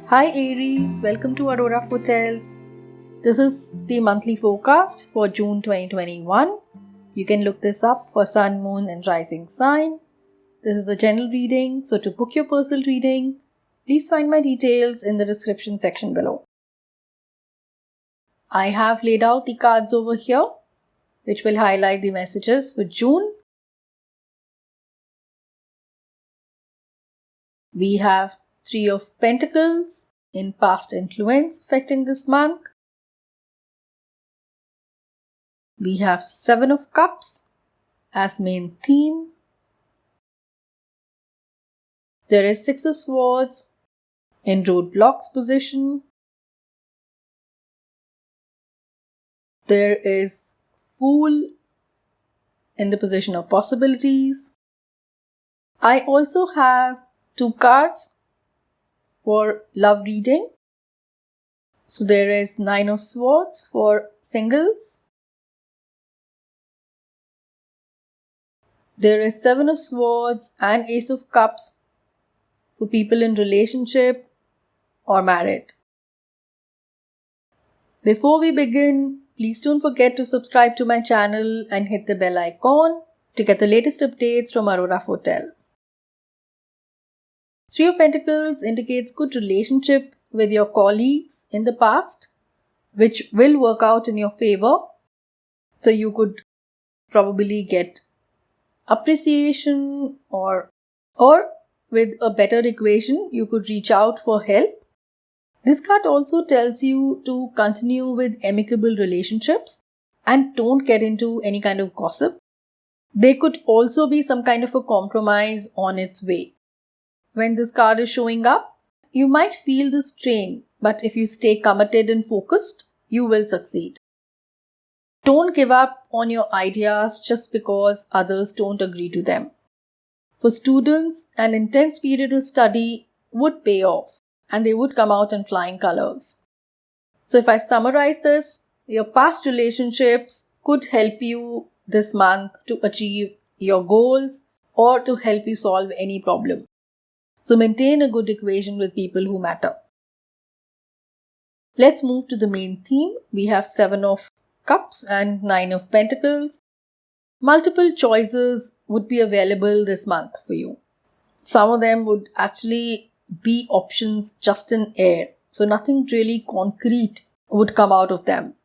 Hi Aries, welcome to Aurora Hotels. This is the monthly forecast for June 2021. You can look this up for Sun, Moon and Rising sign. This is a general reading, so to book your personal reading, please find my details in the description section below. I have laid out the cards over here, which will highlight the messages for June. We have Three of Pentacles in past influence affecting this month. We have Seven of Cups as main theme. There is Six of Swords in roadblocks position. There is Fool in the position of possibilities. I also have two cards for love reading. So there is Nine of Swords for singles. There is Seven of Swords and Ace of Cups for people in relationship or married. Before we begin, please don't forget to subscribe to my channel and hit the bell icon to get the latest updates from Aurora Hotel. Three of Pentacles indicates good relationship with your colleagues in the past, which will work out in your favor. So you could probably get appreciation or with a better equation, you could reach out for help. This card also tells you to continue with amicable relationships and don't get into any kind of gossip. There could also be some kind of a compromise on its way. When this card is showing up, you might feel the strain, but if you stay committed and focused, you will succeed. Don't give up on your ideas just because others don't agree to them. For students, an intense period of study would pay off and they would come out in flying colors. So if I summarize this, your past relationships could help you this month to achieve your goals or to help you solve any problem. So maintain a good equation with people who matter. Let's move to the main theme. We have Seven of Cups and Nine of Pentacles. Multiple choices would be available this month for you. Some of them would actually be options just in air. So nothing really concrete would come out of them.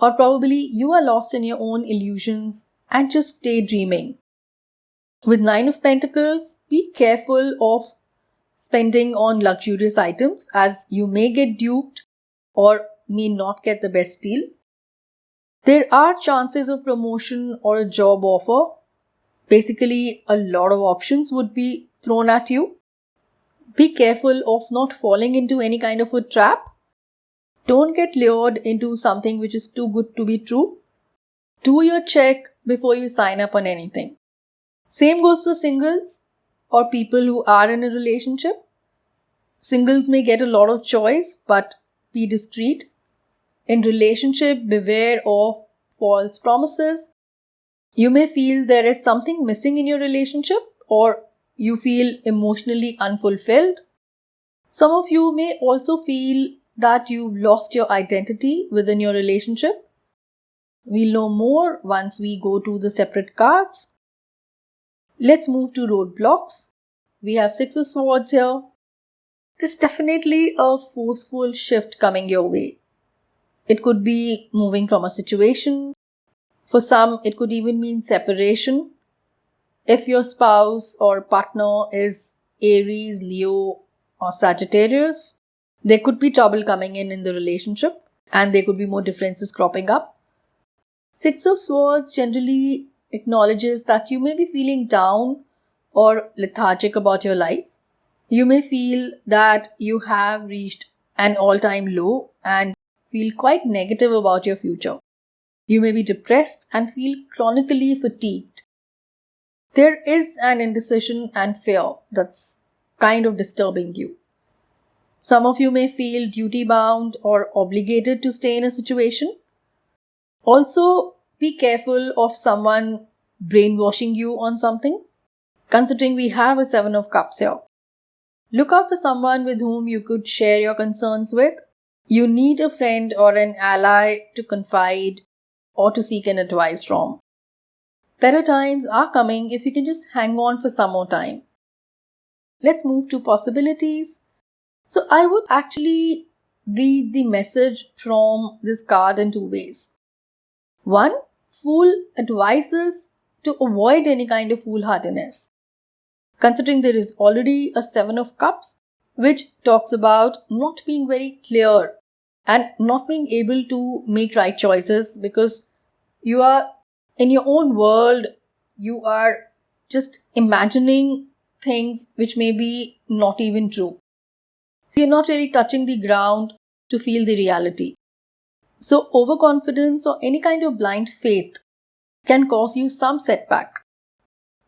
Or probably you are lost in your own illusions and just daydreaming. With Nine of Pentacles, be careful of spending on luxurious items as you may get duped or may not get the best deal. There are chances of promotion or a job offer. Basically, a lot of options would be thrown at you. Be careful of not falling into any kind of a trap. Don't get lured into something which is too good to be true. Do your check before you sign up on anything. Same goes for singles or people who are in a relationship. Singles may get a lot of choice, but be discreet. In relationship, beware of false promises. You may feel there is something missing in your relationship or you feel emotionally unfulfilled. Some of you may also feel that you've lost your identity within your relationship. We'll know more once we go to the separate cards. Let's move to roadblocks. We have Six of Swords here. There's definitely a forceful shift coming your way. It could be moving from a situation. For some, it could even mean separation. If your spouse or partner is Aries, Leo, or Sagittarius, there could be trouble coming in the relationship and there could be more differences cropping up. Six of Swords generally acknowledges that you may be feeling down or lethargic about your life. You may feel that you have reached an all-time low and feel quite negative about your future. You may be depressed and feel chronically fatigued. There is an indecision and fear that's kind of disturbing you. Some of you may feel duty-bound or obligated to stay in a situation. Also, be careful of someone brainwashing you on something, considering we have a Seven of Cups here. Look out for someone with whom you could share your concerns with. You need a friend or an ally to confide or to seek an advice from. Better times are coming if you can just hang on for some more time. Let's move to possibilities. So I would actually read the message from this card in two ways. One, Fool advises to avoid any kind of foolhardiness. Considering there is already a Seven of Cups, which talks about not being very clear and not being able to make right choices because you are in your own world, you are just imagining things which may be not even true. So you're not really touching the ground to feel the reality. So overconfidence or any kind of blind faith can cause you some setback.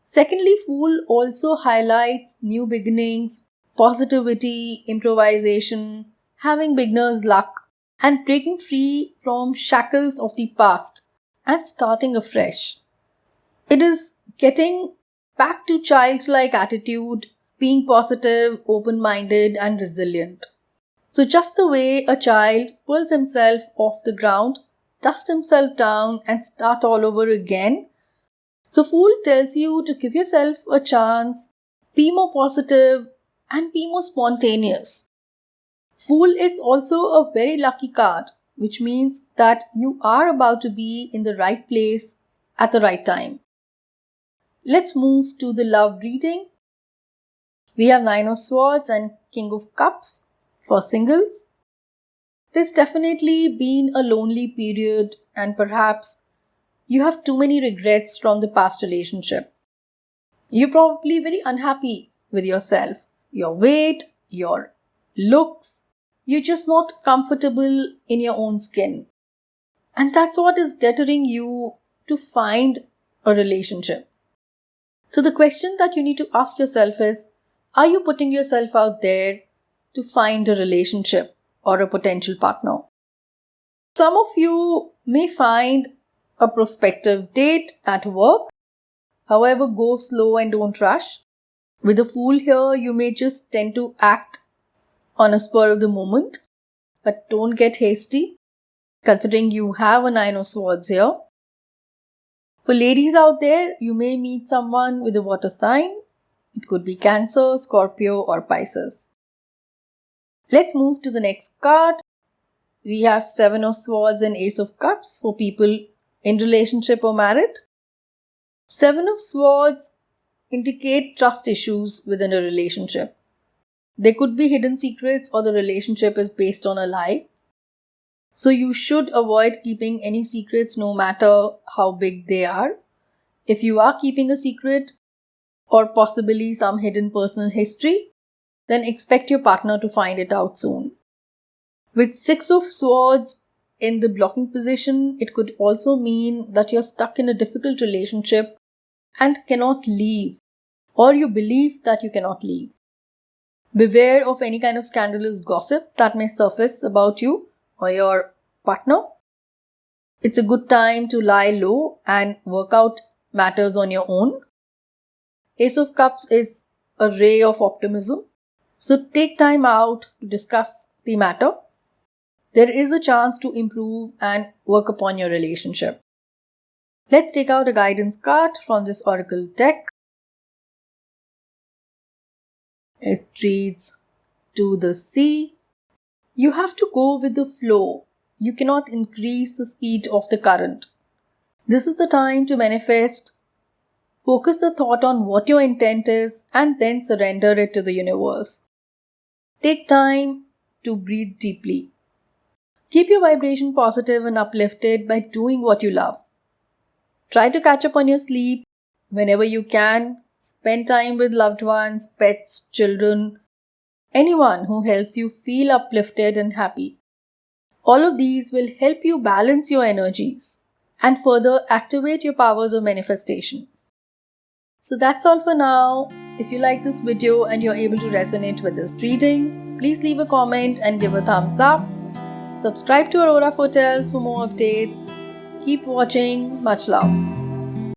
Secondly, Fool also highlights new beginnings, positivity, improvisation, having beginner's luck, and breaking free from shackles of the past and starting afresh. It is getting back to childlike attitude, being positive, open-minded, and resilient. So just the way a child pulls himself off the ground, dust himself down, and start all over again. So Fool tells you to give yourself a chance, be more positive, and be more spontaneous. Fool is also a very lucky card, which means that you are about to be in the right place at the right time. Let's move to the love reading. We have Nine of Swords and King of Cups for singles. There's definitely been a lonely period and perhaps you have too many regrets from the past relationship. You're probably very unhappy with yourself, your weight, your looks. You're just not comfortable in your own skin. And that's what is deterring you to find a relationship. So the question that you need to ask yourself is, are you putting yourself out there to find a relationship or a potential partner? Some of you may find a prospective date at work. However, go slow and don't rush. With a Fool here, you may just tend to act on a spur of the moment, but don't get hasty, considering you have a Nine of Swords here. For ladies out there, you may meet someone with a water sign. It could be Cancer, Scorpio, or Pisces. Let's move to the next card. We have Seven of Swords and Ace of Cups for people in relationship or married. Seven of Swords indicate trust issues within a relationship. There could be hidden secrets or the relationship is based on a lie. So you should avoid keeping any secrets no matter how big they are. If you are keeping a secret or possibly some hidden personal history, then expect your partner to find it out soon. With Six of Swords in the blocking position, it could also mean that you're stuck in a difficult relationship and cannot leave, or you believe that you cannot leave. Beware of any kind of scandalous gossip that may surface about you or your partner. It's a good time to lie low and work out matters on your own. Ace of Cups is a ray of optimism. So take time out to discuss the matter. There is a chance to improve and work upon your relationship. Let's take out a guidance card from this oracle deck. It reads, to the sea. You have to go with the flow. You cannot increase the speed of the current. This is the time to manifest. Focus the thought on what your intent is and then surrender it to the universe. Take time to breathe deeply. Keep your vibration positive and uplifted by doing what you love. Try to catch up on your sleep whenever you can. Spend time with loved ones, pets, children, anyone who helps you feel uplifted and happy. All of these will help you balance your energies and further activate your powers of manifestation. So that's all for now. If you like this video and you're able to resonate with this reading, please leave a comment and give a thumbs up. Subscribe to Aurora Foretels for more updates. Keep watching. Much love.